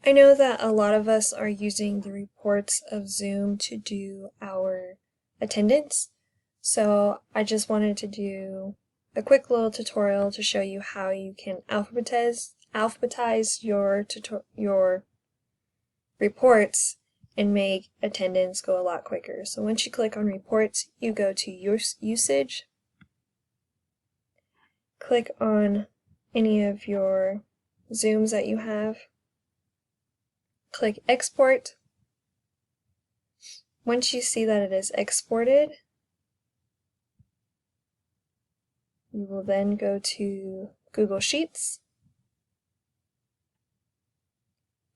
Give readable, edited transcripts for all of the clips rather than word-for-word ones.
I know that a lot of us are using the reports of Zoom to do our attendance, so I just wanted to do a quick little tutorial to show you how you can alphabetize your reports and make attendance go a lot quicker. So once you click on reports, you go to usage, click on any of your Zooms that you have, click export. Once you see that it is exported, you will then go to Google Sheets,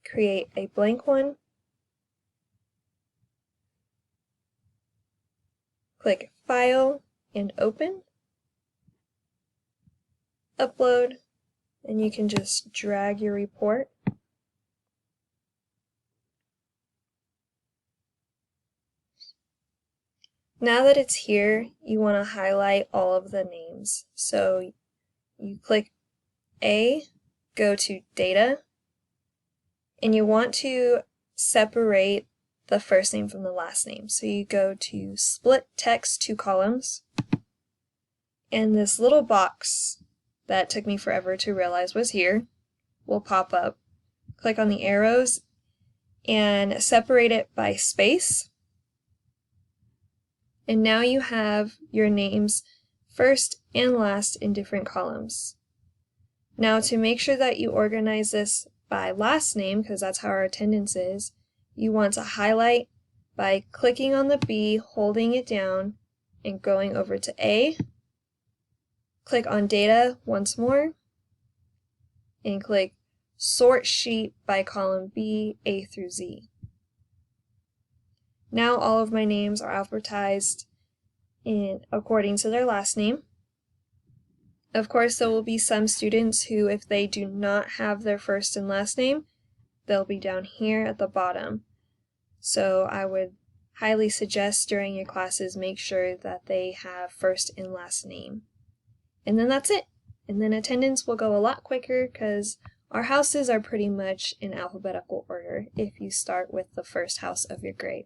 create a blank one, click File and Open, upload, and you can just drag your report. Now that it's here, you want to highlight all of the names. So you click A, go to Data, and you want to separate the first name from the last name. So you go to Split Text to Columns, and this little box that took me forever to realize was here will pop up. Click on the arrows and separate it by space. And now you have your names first and last in different columns. Now to make sure that you organize this by last name, because that's how our attendance is, you want to highlight by clicking on the B, holding it down, and going over to A. Click on Data once more, and click Sort Sheet by column B, A through Z. Now all of my names are alphabetized according to their last name. Of course, there will be some students who, if they do not have their first and last name, they'll be down here at the bottom. So I would highly suggest during your classes make sure that they have first and last name. And then that's it. And then attendance will go a lot quicker because our houses are pretty much in alphabetical order if you start with the first house of your grade.